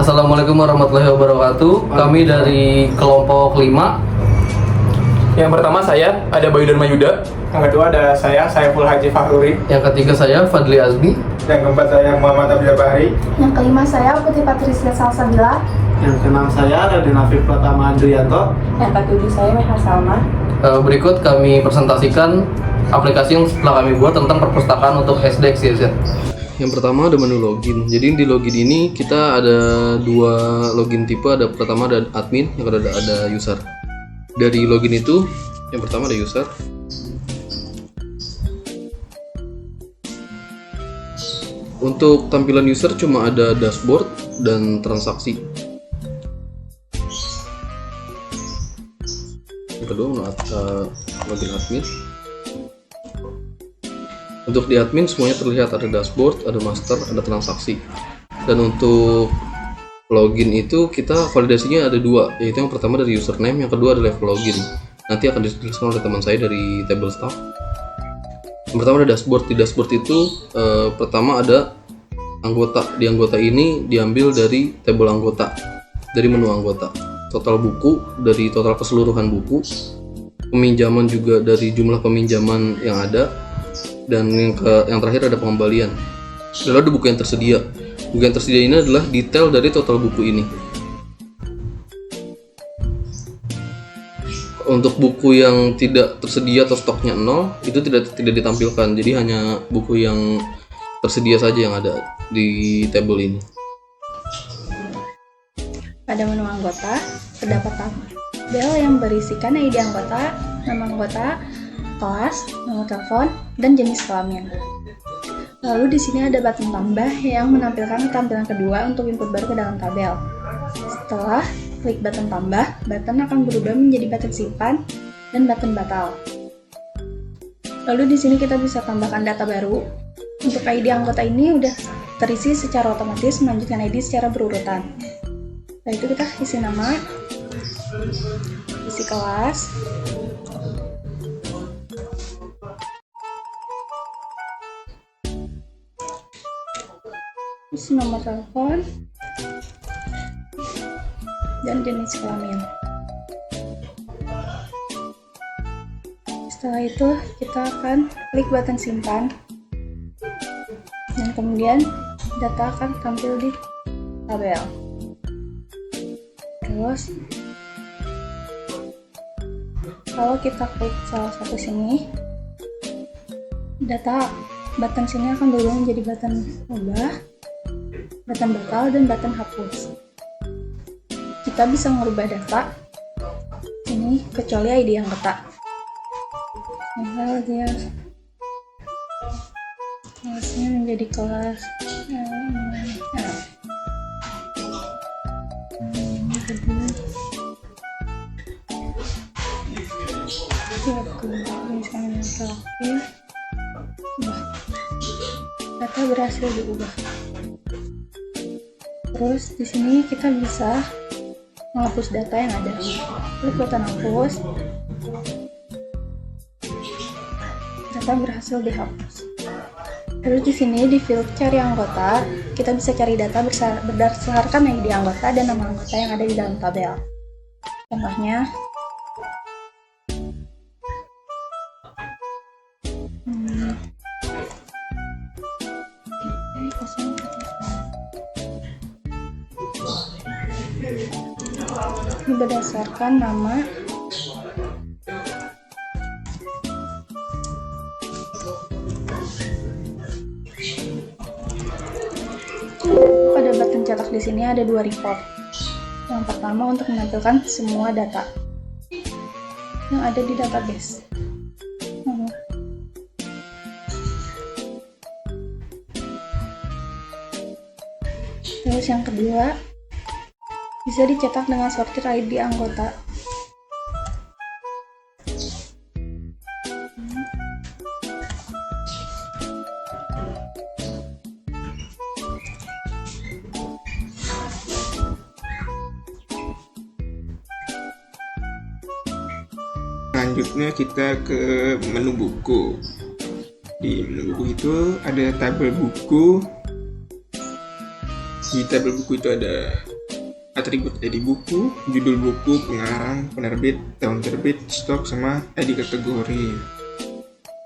Assalamualaikum warahmatullahi wabarakatuh. Kami dari kelompok 5. Yang pertama saya ada Bayu Dharma Yuda. Yang kedua ada saya Saiful Haji Fahruri. Yang ketiga saya Fadli Azmi. Yang keempat saya Muhammad Abdul Bahri. Yang kelima saya Putri Patricia Salsabila. Yang keenam saya Raden Afif Pratama Andrianto. Yang ketujuh saya Meha Salma. Berikut kami presentasikan aplikasi yang setelah kami buat tentang perpustakaan untuk SD XYZ. Yang pertama ada menu login. Jadi di login ini kita ada dua login tipe. Ada pertama ada admin, yang kedua ada user. Dari login itu, yang pertama ada user. Untuk tampilan user cuma ada dashboard dan transaksi. Yang kedua login admin. Untuk di admin semuanya terlihat, ada dashboard, ada master, ada transaksi. Dan untuk login itu kita validasinya ada dua, yaitu yang pertama dari username, yang kedua ada level login. Nanti akan dijelaskan oleh teman saya dari table staff. Yang pertama ada dashboard. Di dashboard itu pertama ada anggota. Di anggota ini diambil dari table anggota, dari menu anggota. Total buku dari total keseluruhan buku. Peminjaman juga dari jumlah peminjaman yang ada. Dan yang terakhir ada pengembalian. Lalu ada buku yang tersedia. Buku yang tersedia ini adalah detail dari total buku ini. Untuk buku yang tidak tersedia atau stoknya 0 itu tidak ditampilkan. Jadi hanya buku yang tersedia saja yang ada di table ini. Pada menu anggota terdapat tabel yang berisikan ID anggota, nama anggota, kelas, nomor telepon, dan jenis kelamin. Lalu di sini ada button tambah yang menampilkan tampilan kedua untuk input baru ke dalam tabel. Setelah klik button tambah, button akan berubah menjadi button simpan dan button batal. Lalu di sini kita bisa tambahkan data baru. Untuk ID anggota ini udah terisi secara otomatis, melanjutkan ID secara berurutan. Setelah itu kita isi nama, isi kelas, isi nomor telepon, dan jenis kelamin. Setelah itu kita akan klik button simpan, dan kemudian data akan tampil di tabel. Terus kalau kita klik salah satu sini, data button sini akan berubah menjadi button ubah, button batal, dan button hapus. Kita bisa merubah data ini kecuali ID anggota. Misal dia kelasnya menjadi kelas misalnya terakhir, data berhasil diubah. Terus di sini kita bisa menghapus data yang ada. Klik button hapus. Data berhasil dihapus. Terus di sini di field cari anggota, kita bisa cari data berdasarkan ID anggota dan nama anggota yang ada di dalam tabel. Contohnya, ini berdasarkan nama, pada button cetak di sini ada dua report. Yang pertama untuk menampilkan semua data yang ada di database. Terus yang kedua bisa dicetak dengan sortir ID anggota. Selanjutnya kita ke menu buku. Di menu buku itu ada tabel buku. Di tabel buku itu ada atribut ID buku, judul buku, pengarang, penerbit, tahun terbit, stok, sama ID kategori.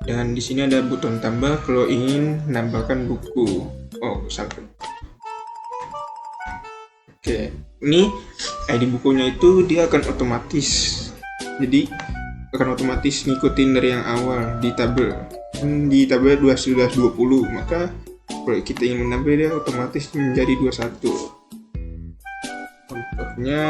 Dan di sini ada button tambah kalau ingin menambahkan buku. Oh, sampai. Oke, ini ID bukunya itu dia akan otomatis. Jadi akan otomatis ngikutin dari yang awal di tabel. Di tabel 20, maka kalau kita ingin menambah dia otomatis menjadi 21. Contohnya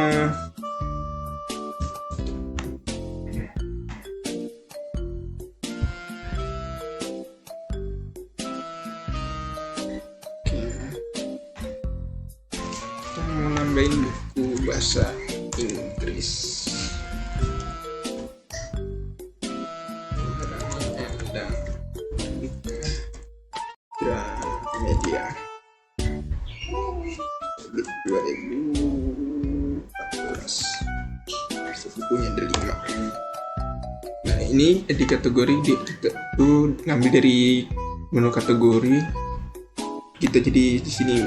kita mau nambahin buku bahasa Inggris. Media 2014 bukunya ada 5. Nah ini di kategori kita tuh ngambil dari menu kategori. Kita jadi di sini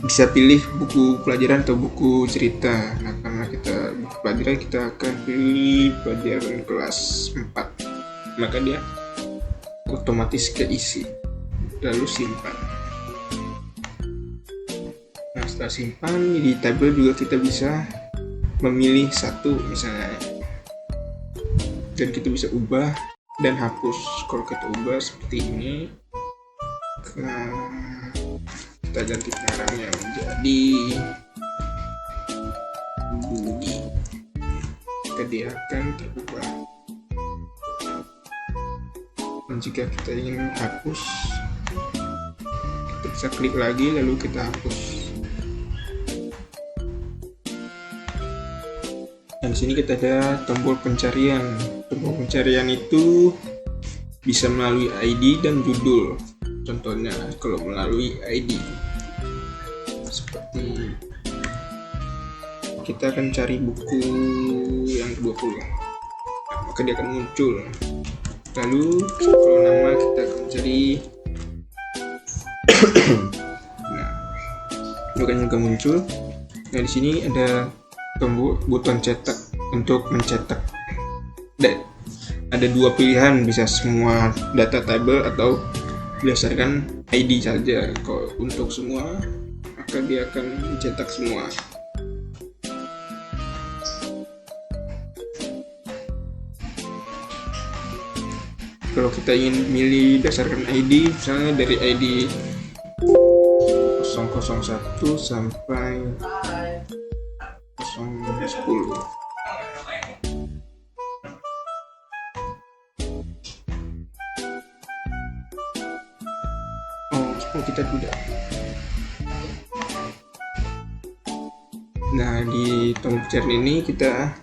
bisa pilih buku pelajaran atau buku cerita. Nah karena kita buku pelajaran, kita akan pilih pelajaran kelas 4, maka dia otomatis keisi. Lalu simpan. Nah setelah simpan, di tabel juga kita bisa memilih satu misalnya, dan kita bisa ubah dan hapus. Kalau kita ubah seperti ini, kita ganti pengarangnya menjadi Budi, maka dia akan terubah. Dan jika kita ingin hapus, kita bisa klik lagi lalu kita hapus. Dan di sini kita ada tombol pencarian. Tombol pencarian itu bisa melalui ID dan judul. Contohnya kalau melalui ID seperti kita akan cari buku yang 20, maka dia akan muncul. Lalu kalau nama kita akan cari nah itu akan juga muncul. Nah di sini ada tombol button cetak untuk mencetak, dan ada dua pilihan, bisa semua data tabel atau berdasarkan ID saja. Kalau untuk semua, maka dia akan mencetak semua. Kalau kita ingin milih berdasarkan ID, misalnya dari ID 001 sampai 010. Oh, kita tidak. Nah, di tombol pencarian ini kita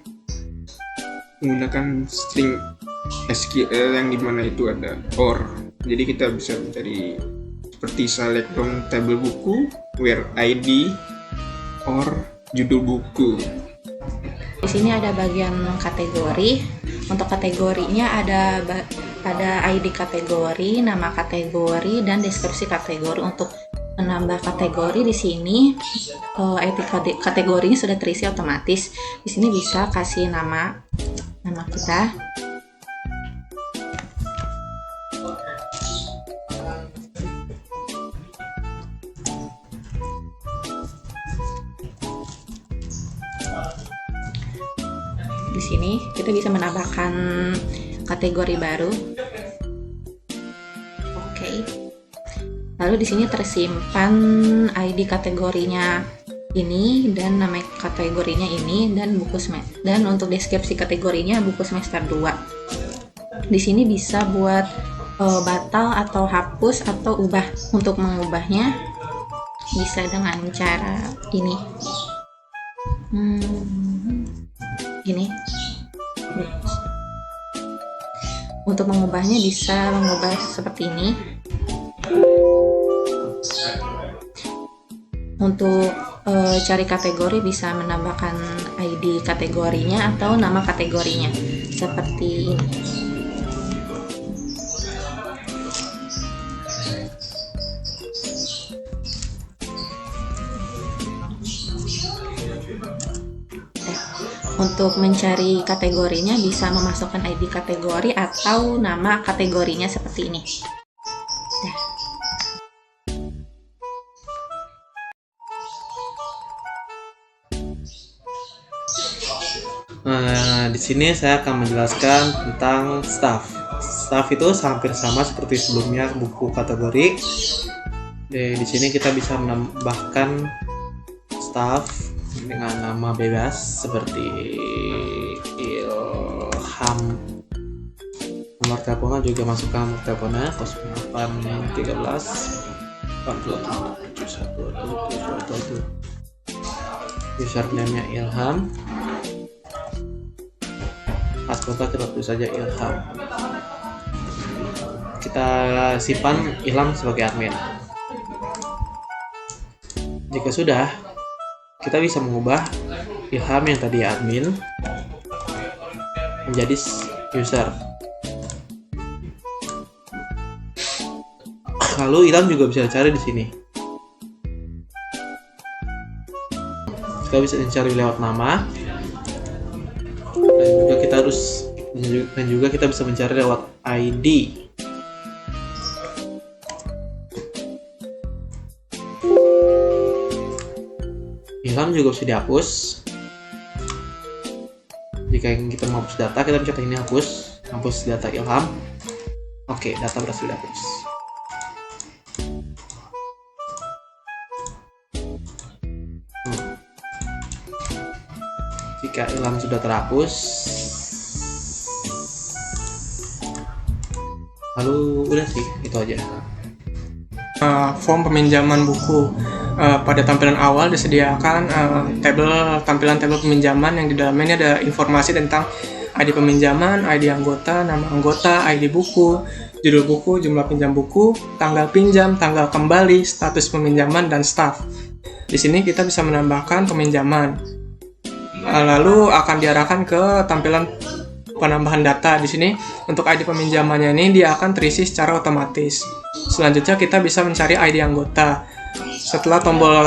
menggunakan string SQL yang dimana itu ada OR. Jadi kita bisa mencari seperti select from table buku, where ID, OR judul buku. Di sini ada bagian kategori. Untuk kategorinya ada ID kategori, nama kategori, dan deskripsi kategori. Untuk menambah kategori di sini ID kategorinya sudah terisi otomatis. Di sini bisa kasih nama kita. Di sini kita bisa menambahkan kategori baru. Oke. Lalu di sini tersimpan ID kategorinya ini dan nama kategorinya ini dan buku semester. Dan untuk deskripsi kategorinya buku semester 2. Di sini bisa buat batal atau hapus atau ubah. Untuk mengubahnya bisa dengan cara ini. Gini. Untuk mengubahnya bisa mengubah seperti ini. Untuk cari kategori bisa menambahkan ID kategorinya atau nama kategorinya seperti ini. Untuk mencari kategorinya bisa memasukkan ID kategori atau nama kategorinya seperti ini. Nah, di sini saya akan menjelaskan tentang staff. Staff itu hampir sama seperti sebelumnya buku kategori. Di sini kita bisa menambahkan staff dengan nama bebas seperti Ilham. Nomor teleponnya juga masukkan nomor teleponnya 0813 4711. Username-nya Ilham. Passwordnya kita tulis saja Ilham. Kita simpan Ilham sebagai admin. Jika sudah, kita bisa mengubah Ilham yang tadi admin menjadi user. Lalu Ilham juga bisa dicari di sini. Kita bisa mencari lewat nama. Dan juga kita bisa mencari lewat ID. Ilham juga bisa dihapus. Jika ingin kita menghapus data, kita bisa ini hapus data Ilham. Oke, data berhasil dihapus. Jika Ilham sudah terhapus, lalu udah sih, itu aja. Form peminjaman buku. Pada tampilan awal disediakan tampilan tabel peminjaman yang di dalamnya ini ada informasi tentang ID peminjaman, ID anggota, nama anggota, ID buku, judul buku, jumlah pinjam buku, tanggal pinjam, tanggal kembali, status peminjaman, dan staff. Di sini kita bisa menambahkan peminjaman. Lalu akan diarahkan ke tampilan penambahan data. Di sini untuk ID peminjamannya ini dia akan terisi secara otomatis. Selanjutnya kita bisa mencari ID anggota. Setelah tombol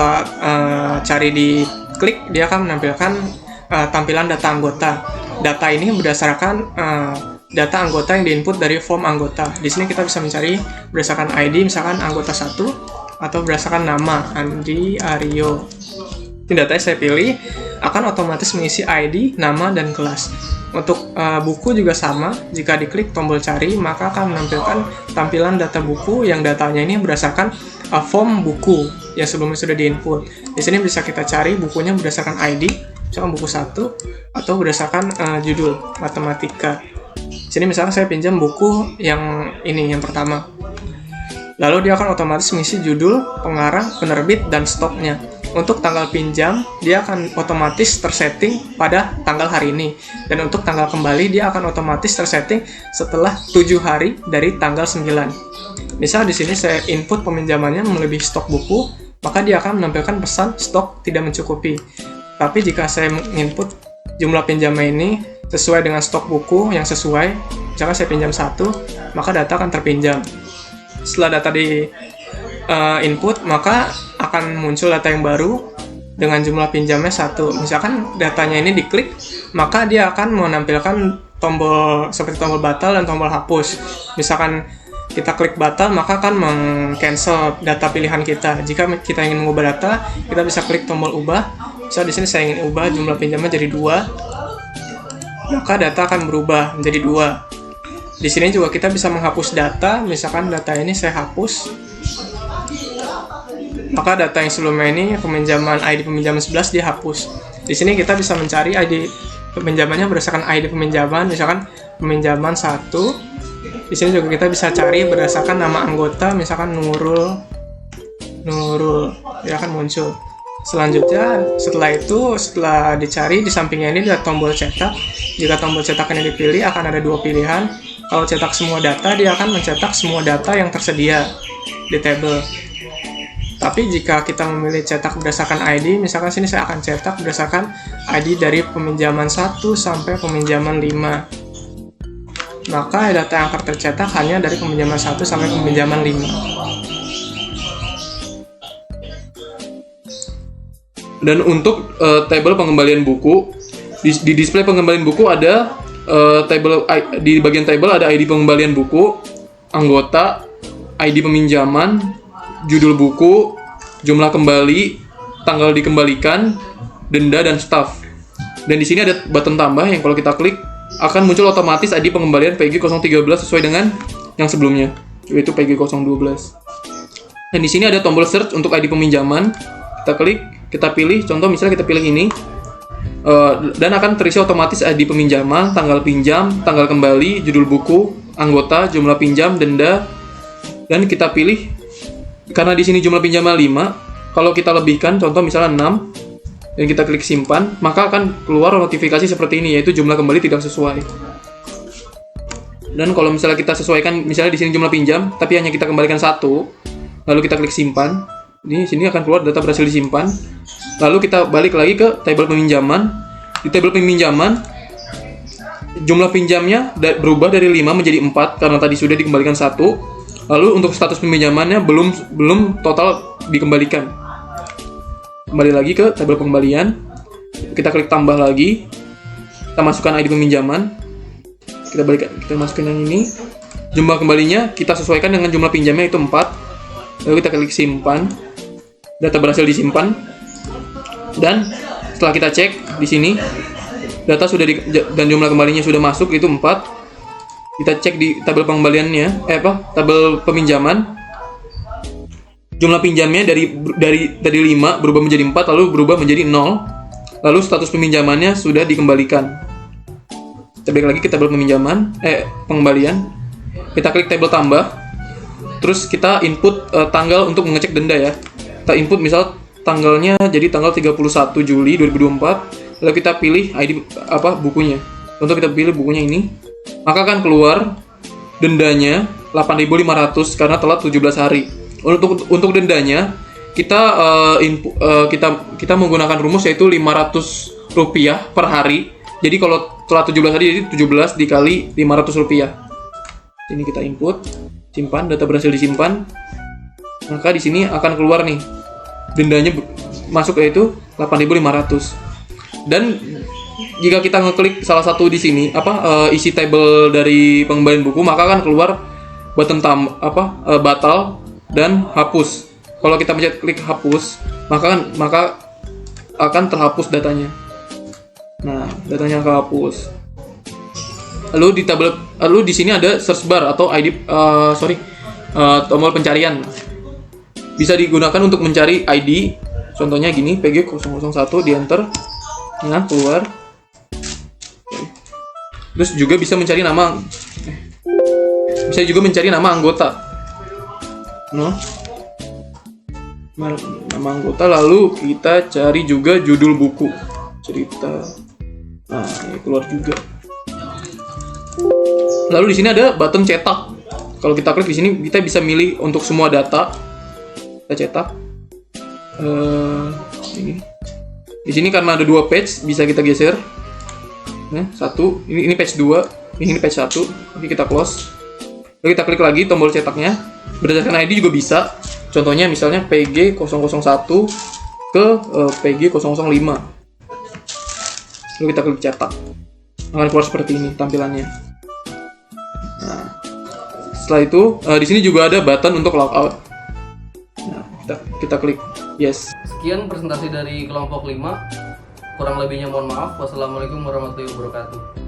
cari diklik, dia akan menampilkan tampilan data anggota. Data ini berdasarkan data anggota yang diinput dari form anggota. Di sini kita bisa mencari berdasarkan ID, misalkan anggota 1, atau berdasarkan nama Andi Aryo. Data yang saya pilih akan otomatis mengisi ID, nama, dan kelas. Untuk buku juga sama, jika diklik tombol cari, maka akan menampilkan tampilan data buku yang datanya ini berdasarkan form buku yang sebelumnya sudah diinput. Di sini bisa kita cari bukunya berdasarkan ID, misalkan buku 1, atau berdasarkan judul matematika. Di sini misalkan saya pinjam buku yang ini, yang pertama. Lalu dia akan otomatis mengisi judul, pengarang, penerbit, dan stoknya. Untuk tanggal pinjam, dia akan otomatis tersetting pada tanggal hari ini. Dan untuk tanggal kembali, dia akan otomatis tersetting setelah 7 hari dari tanggal 9. Misal di sini saya input peminjamannya melebihi stok buku, maka dia akan menampilkan pesan stok tidak mencukupi. Tapi jika saya input jumlah pinjaman ini sesuai dengan stok buku yang sesuai, misalkan saya pinjam 1, maka data akan terpinjam. Setelah data di input, maka akan muncul data yang baru dengan jumlah pinjamnya 1. Misalkan datanya ini diklik, maka dia akan menampilkan tombol seperti tombol batal dan tombol hapus. Misalkan kita klik batal, maka akan meng-cancel data pilihan kita. Jika kita ingin mengubah data, kita bisa klik tombol ubah. Misal di sini saya ingin ubah jumlah pinjamnya jadi 2, maka data akan berubah menjadi 2. Di sini juga kita bisa menghapus data. Misalkan data ini saya hapus, maka data yang sebelumnya ini peminjaman ID peminjaman 11 dihapus. Di sini kita bisa mencari ID peminjamannya berdasarkan ID peminjaman, misalkan peminjaman 1. Di sini juga kita bisa cari berdasarkan nama anggota, misalkan Nurul, dia akan muncul. Selanjutnya, setelah dicari, di sampingnya ini ada tombol cetak. Jika tombol cetak ini dipilih, akan ada 2 pilihan. Kalau cetak semua data, dia akan mencetak semua data yang tersedia di tabel. Tapi jika kita memilih cetak berdasarkan ID, misalkan sini saya akan cetak berdasarkan ID dari peminjaman 1 sampai peminjaman 5. Maka data yang akan tercetak hanya dari peminjaman 1 sampai peminjaman 5. Dan untuk tabel pengembalian buku, Di display pengembalian buku ada di bagian table ada ID pengembalian buku, anggota, ID peminjaman, judul buku, jumlah kembali, tanggal dikembalikan, denda, dan staff. Dan di sini ada button tambah yang kalau kita klik akan muncul otomatis ID pengembalian PG 013 sesuai dengan yang sebelumnya, yaitu PG 012. Dan di sini ada tombol search untuk ID peminjaman. Kita klik, kita pilih, contoh misalnya kita pilih ini. Dan akan terisi otomatis ID peminjaman, tanggal pinjam, tanggal kembali, judul buku, anggota, jumlah pinjam, denda, dan kita pilih karena di sini jumlah pinjaman 5. Kalau kita lebihkan, contoh misalnya 6, dan kita klik simpan, maka akan keluar notifikasi seperti ini, yaitu jumlah kembali tidak sesuai. Dan kalau misalnya kita sesuaikan, misalnya di sini jumlah pinjam, tapi hanya kita kembalikan 1, lalu kita klik simpan, di sini akan keluar data berhasil disimpan. Lalu kita balik lagi ke table peminjaman. Di table peminjaman, jumlah pinjamnya berubah dari 5 menjadi 4 karena tadi sudah dikembalikan 1. Lalu untuk status peminjamannya belum total dikembalikan. Kembali lagi ke table pengembalian. Kita klik tambah lagi. Kita masukkan ID peminjaman. Kita masukkan yang ini. Jumlah kembalinya kita sesuaikan dengan jumlah pinjamnya itu 4. Lalu kita klik simpan. Data berhasil disimpan. Dan setelah kita cek di sini data sudah dan jumlah kembalinya sudah masuk itu 4. Kita cek di tabel pengembaliannya, tabel peminjaman. Jumlah pinjamnya dari tadi 5 berubah menjadi 4 lalu berubah menjadi 0. Lalu status peminjamannya sudah dikembalikan. Kita balik lagi ke tabel pengembalian. Kita klik tabel tambah. Terus kita input tanggal untuk mengecek denda ya. Kita input misal tanggalnya jadi tanggal 31 Juli 2024. Lalu kita pilih ID bukunya. Contoh kita pilih bukunya ini. Maka akan keluar dendanya 8.500 karena telat 17 hari. Untuk dendanya kita menggunakan rumus yaitu Rp500 per hari. Jadi kalau telat 17 hari jadi 17 dikali Rp500. Ini kita input, simpan, data berhasil disimpan. Maka di sini akan keluar nih dendanya masuk yaitu 8.500. Dan jika kita ngeklik salah satu di sini isi tabel dari pengembalian buku, maka akan keluar button batal dan hapus. Kalau kita pencet klik hapus, maka akan terhapus datanya. Nah, datanya kehapus. Lalu di sini ada search bar atau tombol pencarian. Bisa digunakan untuk mencari ID. Contohnya gini, PG 001 di enter. Nah, keluar. Terus juga bisa mencari nama. Bisa juga mencari nama anggota. Nama anggota, lalu kita cari juga judul buku. Cerita. Nah, ini keluar juga. Lalu di sini ada button cetak. Kalau kita klik di sini, kita bisa milih untuk semua data. Kita cetak. Ini. Di sini karena ada 2 page, bisa kita geser. Nah, 1. Ini page 2. Ini page 1. Oke, kita close. Lalu kita klik lagi tombol cetaknya. Berdasarkan ID juga bisa. Contohnya misalnya PG 001 ke PG 005. Lalu kita klik cetak. Akan keluar seperti ini tampilannya. Nah, setelah itu di sini juga ada button untuk logout. Nah, kita klik yes. Sekian presentasi dari kelompok 5. Kurang lebihnya mohon maaf. Wassalamualaikum warahmatullahi wabarakatuh.